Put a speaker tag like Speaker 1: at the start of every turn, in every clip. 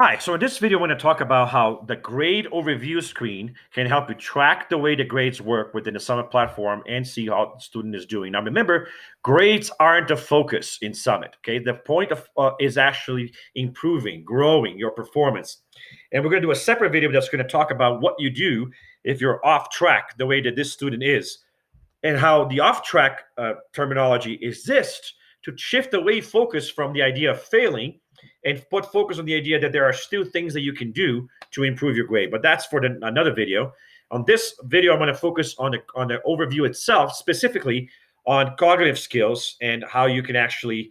Speaker 1: Hi, so in this video, I want to talk about how the grade overview screen can help you track the way the grades work within the Summit platform and see how the student is doing. Now, remember, grades aren't the focus in Summit, okay? The point of is actually improving, growing your performance. And we're going to do a separate video that's going to talk about what you do if you're off track the way that this student is, and how the off track terminology exists to shift away focus from the idea of failing and put focus on the idea that there are still things that you can do to improve your grade. But that's for another video. On this video, I'm going to focus on the overview itself, specifically on cognitive skills and how you can actually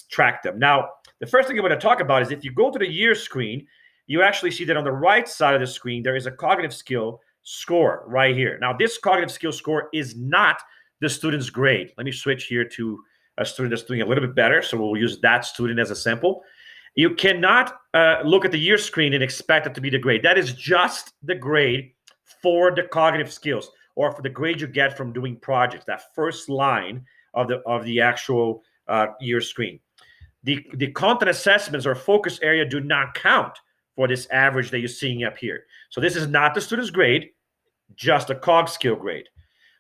Speaker 1: track them. Now, the first thing I'm going to talk about is if you go to the year screen, you actually see that on the right side of the screen, there is a cognitive skill score right here. Now, this cognitive skill score is not the student's grade. Let me switch here to a student that's doing a little bit better. So we'll use that student as a sample. You cannot look at the year screen and expect it to be the grade. That is just the grade for the cognitive skills or for the grade you get from doing projects, that first line of the actual year screen. The content assessments or focus area do not count for this average that you're seeing up here. So this is not the student's grade, just a cog skill grade.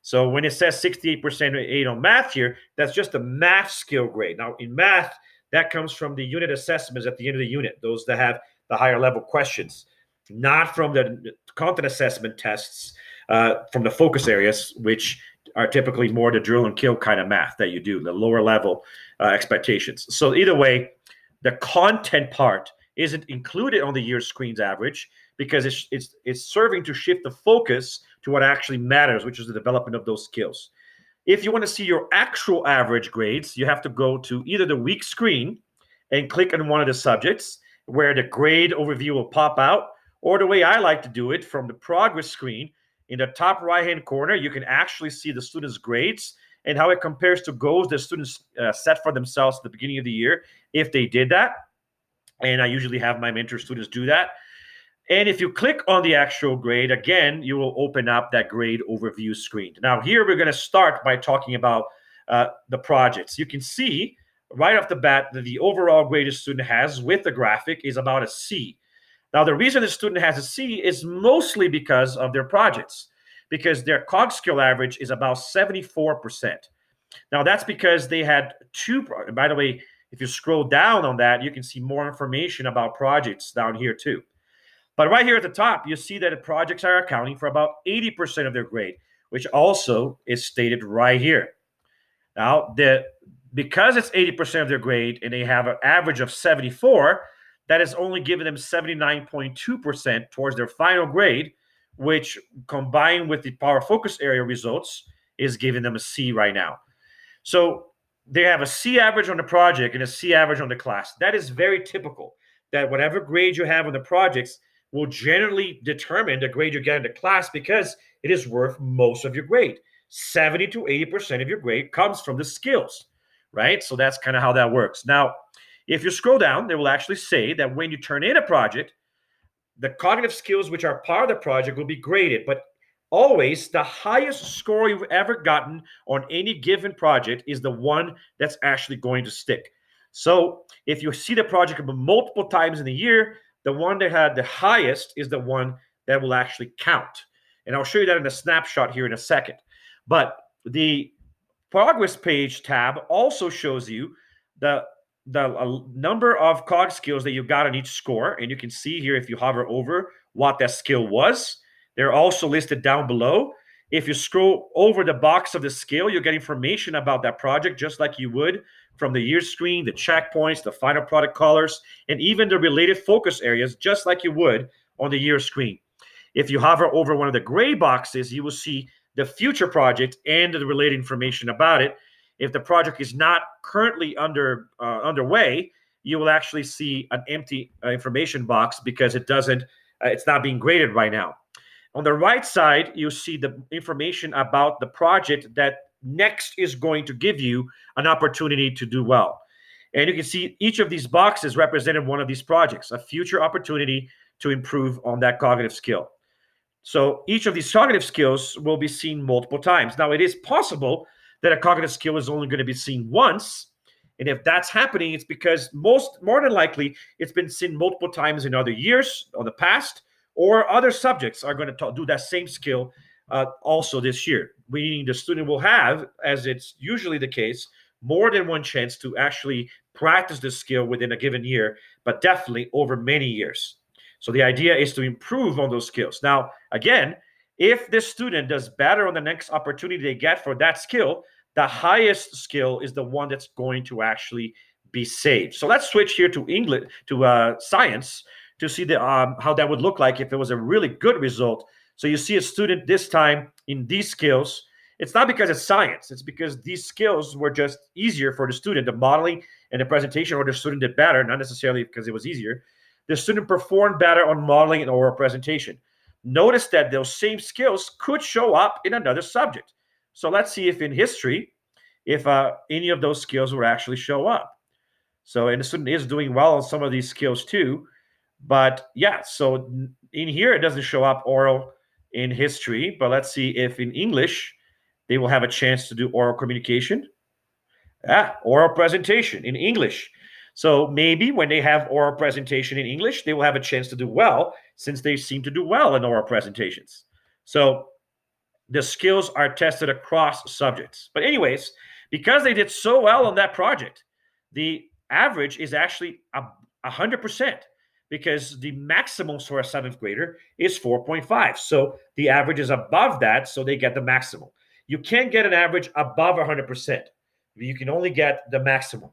Speaker 1: So when it says 68% 8 on math here, that's just a math skill grade. Now in math, that comes from the unit assessments at the end of the unit, those that have the higher level questions, not from the content assessment tests from the focus areas, which are typically more the drill and kill kind of math that you do, the lower level expectations. So either way, the content part isn't included on the year screens average because it's serving to shift the focus to what actually matters, which is the development of those skills. If you want to see your actual average grades, you have to go to either the week screen and click on one of the subjects where the grade overview will pop out, or the way I like to do it from the progress screen. In the top right-hand corner, you can actually see the students' grades and how it compares to goals that students set for themselves at the beginning of the year, if they did that. And I usually have my mentor students do that. And if you click on the actual grade, again, you will open up that grade overview screen. Now, here we're going to start by talking about the projects. You can see right off the bat that the overall grade a student has with the graphic is about a C. Now, the reason the student has a C is mostly because of their projects, because their cog skill average is about 74%. Now, that's because they had two, by the way, if you scroll down on that, you can see more information about projects down here too. But right here at the top, you see that the projects are accounting for about 80% of their grade, which also is stated right here. Now, because it's 80% of their grade and they have an average of 74, that is only giving them 79.2% towards their final grade, which combined with the power focus area results is giving them a C right now. So they have a C average on the project and a C average on the class. That is very typical, that whatever grade you have on the projects will generally determine the grade you get in the class because it is worth most of your grade. 70 to 80% of your grade comes from the skills, right? So that's kind of how that works. Now, if you scroll down, they will actually say that when you turn in a project, the cognitive skills which are part of the project will be graded, but always the highest score you've ever gotten on any given project is the one that's actually going to stick. So if you see the project multiple times in the year, the one that had the highest is the one that will actually count. And I'll show you that in a snapshot here in a second. But the progress page tab also shows you the number of cog skills that you got on each score. And you can see here, if you hover over what that skill was, they're also listed down below. If you scroll over the box of the skill, you'll get information about that project, just like you would from the year screen, the checkpoints, the final product colors, and even the related focus areas, just like you would on the year screen. If you hover over one of the gray boxes, you will see the future project and the related information about it. If the project is not currently underway, you will actually see an empty information box because it's not being graded right now. On the right side, you see the information about the project that next is going to give you an opportunity to do well. And you can see each of these boxes represented one of these projects, a future opportunity to improve on that cognitive skill. So each of these cognitive skills will be seen multiple times. Now, it is possible that a cognitive skill is only going to be seen once, And if that's happening, it's because more than likely it's been seen multiple times in other years or the past, or other subjects are going to do that same skill also this year. Meaning the student will have, as it's usually the case, more than one chance to actually practice the skill within a given year, but definitely over many years. So the idea is to improve on those skills. Now, again, if this student does better on the next opportunity they get for that skill, the highest skill is the one that's going to actually be saved. So let's switch here to English, to science, to see how that would look like if it was a really good result. So you see a student this time in these skills. It's not because it's science. It's because these skills were just easier for the student. The modeling and the presentation, or the student did better, not necessarily because it was easier. The student performed better on modeling and oral presentation. Notice that those same skills could show up in another subject. So let's see if in history, if any of those skills will actually show up. So, and the student is doing well on some of these skills too. But yeah, so in here, it doesn't show up oral in history, but let's see if in English, they will have a chance to do oral communication. Oral presentation in English. So maybe when they have oral presentation in English, they will have a chance to do well, since they seem to do well in oral presentations. So the skills are tested across subjects. But anyways, because they did so well on that project, the average is actually 100%, because the maximum for a seventh grader is 4.5. So the average is above that, so they get the maximum. You can't get an average above 100%. You can only get the maximum.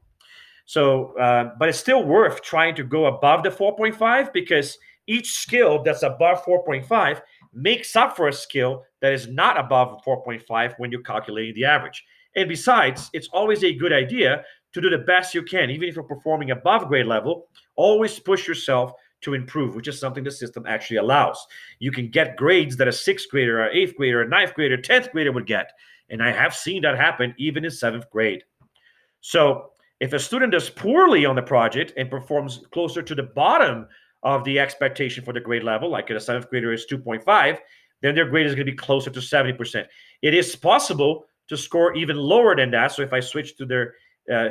Speaker 1: So, but it's still worth trying to go above the 4.5, because each skill that's above 4.5 makes up for a skill that is not above 4.5 when you're calculating the average. And besides, it's always a good idea to do the best you can. Even if you're performing above grade level, always push yourself to improve, which is something the system actually allows. You can get grades that a sixth grader, an eighth grader, a ninth grader, 10th grader would get. And I have seen that happen even in seventh grade. So if a student does poorly on the project and performs closer to the bottom of the expectation for the grade level, like a seventh grader is 2.5, then their grade is going to be closer to 70%. It is possible to score even lower than that. So if I switch to their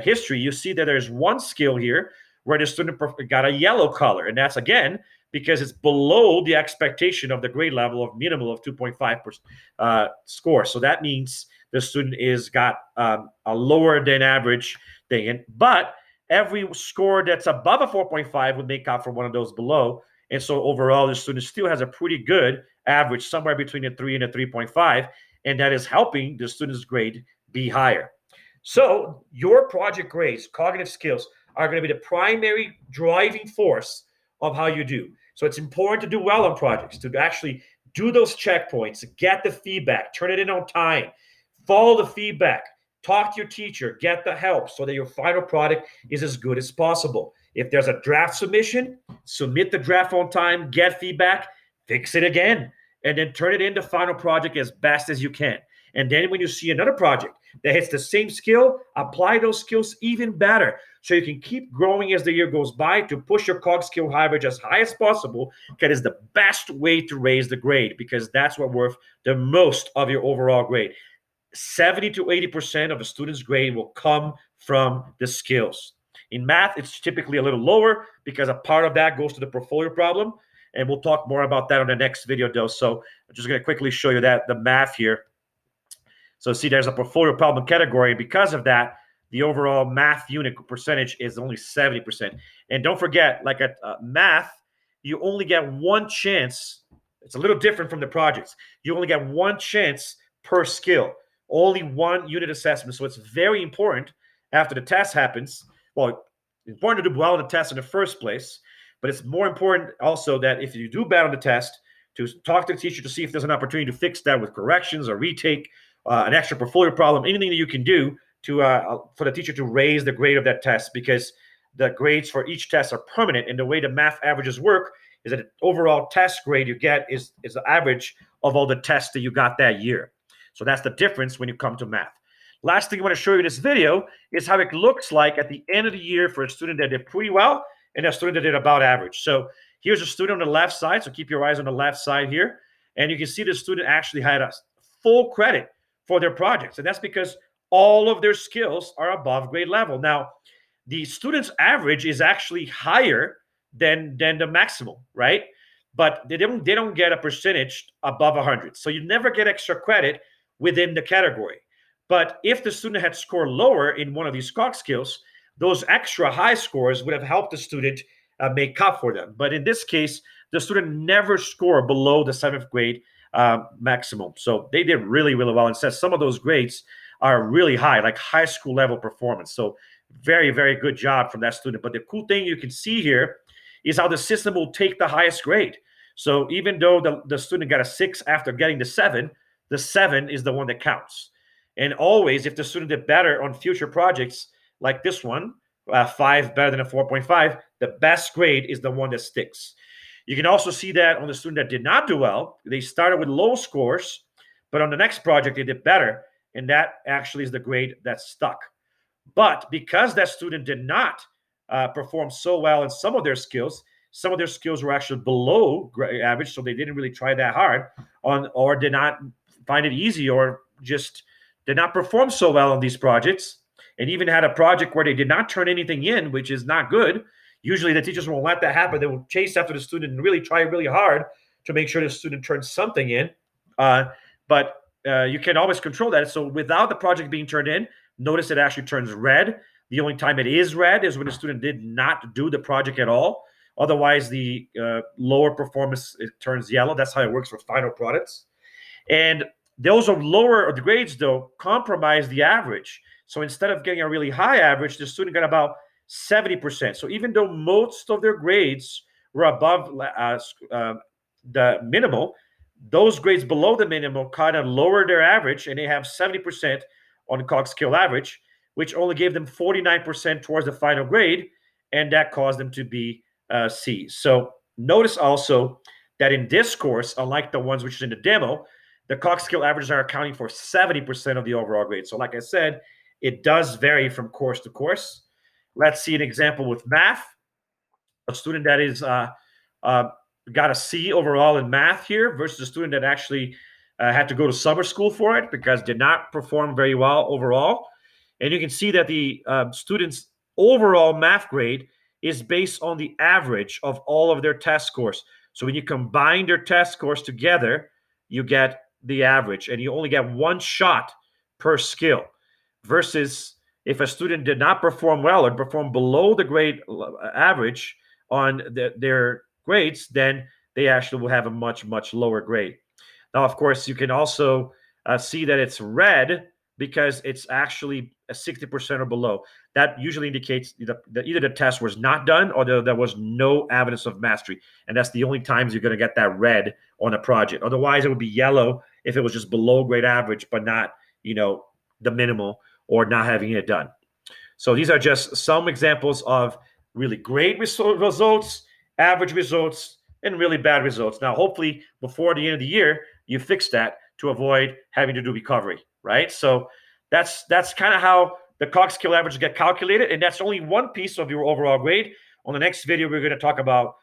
Speaker 1: history, you see that there's one skill here where the student got a yellow color. And that's, again, because it's below the expectation of the grade level of minimal of 2.5 score. So that means the student is got a lower than average thing. But every score that's above a 4.5 would make up for one of those below. And so overall, the student still has a pretty good average, somewhere between a 3 and a 3.5. And that is helping the student's grade be higher. So your project grades, cognitive skills, are going to be the primary driving force of how you do. So it's important to do well on projects, to actually do those checkpoints, get the feedback, turn it in on time, follow the feedback, talk to your teacher, get the help so that your final product is as good as possible. If there's a draft submission, submit the draft on time, get feedback, fix it again, and then turn it into final project as best as you can. And then when you see another project that hits the same skill, apply those skills even better so you can keep growing as the year goes by to push your cog skill average as high as possible. That is the best way to raise the grade, because that's what worth the most of your overall grade. 70 to 80% of a student's grade will come from the skills. In math, it's typically a little lower because a part of that goes to the portfolio problem. And we'll talk more about that on the next video, though. So I'm just going to quickly show you that the math here. So see, there's a portfolio problem category. Because of that, the overall math unit percentage is only 70%. And don't forget, like at math, you only get one chance. It's a little different from the projects. You only get one chance per skill, only one unit assessment. So it's very important after the test happens. Well, it's important to do well on the test in the first place, but it's more important also that if you do bad on the test, to talk to the teacher to see if there's an opportunity to fix that with corrections or retake, an extra portfolio problem, anything that you can do to for the teacher to raise the grade of that test, because the grades for each test are permanent. And the way the math averages work is that the overall test grade you get is the average of all the tests that you got that year. So that's the difference when you come to math. Last thing I want to show you in this video is how it looks like at the end of the year for a student that did pretty well and a student that did about average. So here's a student on the left side. So keep your eyes on the left side here. And you can see the student actually had a full credit for their projects. And that's because all of their skills are above grade level. Now, the student's average is actually higher than the maximum, right? But they don't get a percentage above 100. So you never get extra credit within the category. But if the student had scored lower in one of these Cog skills, those extra high scores would have helped the student make up for them. But in this case, the student never scored below the seventh grade maximum. So they did really, really well. And says some of those grades are really high, like high school level performance. So very, very good job from that student. But the cool thing you can see here is how the system will take the highest grade. So even though the student got a 6 after getting the 7 is the one that counts. And always, if the student did better on future projects like this one, 5 better than a 4.5, the best grade is the one that sticks. You can also see that on the student that did not do well. They started with low scores, but on the next project, they did better. And that actually is the grade that stuck. But because that student did not perform so well in some of their skills were actually below average, so they didn't really try that hard on, or did not find it easy, or just did not perform so well on these projects, and even had a project where they did not turn anything in, which is not good. Usually the teachers won't let that happen. They will chase after the student and really try really hard to make sure the student turns something in. But you can always control that. So without the project being turned in, notice it actually turns red. The only time it is red is when the student did not do the project at all. Otherwise, the lower performance, it turns yellow. That's how it works for final products. And those are lower the grades, though, compromise the average. So instead of getting a really high average, the student got about 70%. So even though most of their grades were above the minimal, those grades below the minimal kind of lowered their average, and they have 70% on the Cog skill average, which only gave them 49% towards the final grade, and that caused them to be C. So notice also that in this course, unlike the ones which is in the demo, the Cog skill averages are accounting for 70% of the overall grade. So like I said, it does vary from course to course. Let's see an example with math. A student that is got a C overall in math here versus a student that actually had to go to summer school for it because did not perform very well overall. And you can see that the student's overall math grade is based on the average of all of their test scores. So when you combine their test scores together, you get the average, and you only get one shot per skill. Versus if a student did not perform well or perform below the grade average on their grades, then they actually will have a much, much lower grade. Now, of course, you can also see that it's red because it's actually a 60% or below. That usually indicates that either the test was not done or there was no evidence of mastery. And that's the only times you're going to get that red on a project. Otherwise, it would be yellow if it was just below grade average, but not, the minimal or not having it done. So these are just some examples of really great results, average results, and really bad results. Now, hopefully, before the end of the year, you fix that to avoid having to do recovery, right? So that's kind of how the Cog skill averages get calculated, and that's only one piece of your overall grade. On the next video, we're going to talk about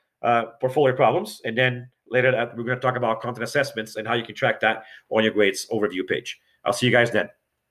Speaker 1: portfolio problems, and then later we're going to talk about content assessments and how you can track that on your grades overview page. I'll see you guys then.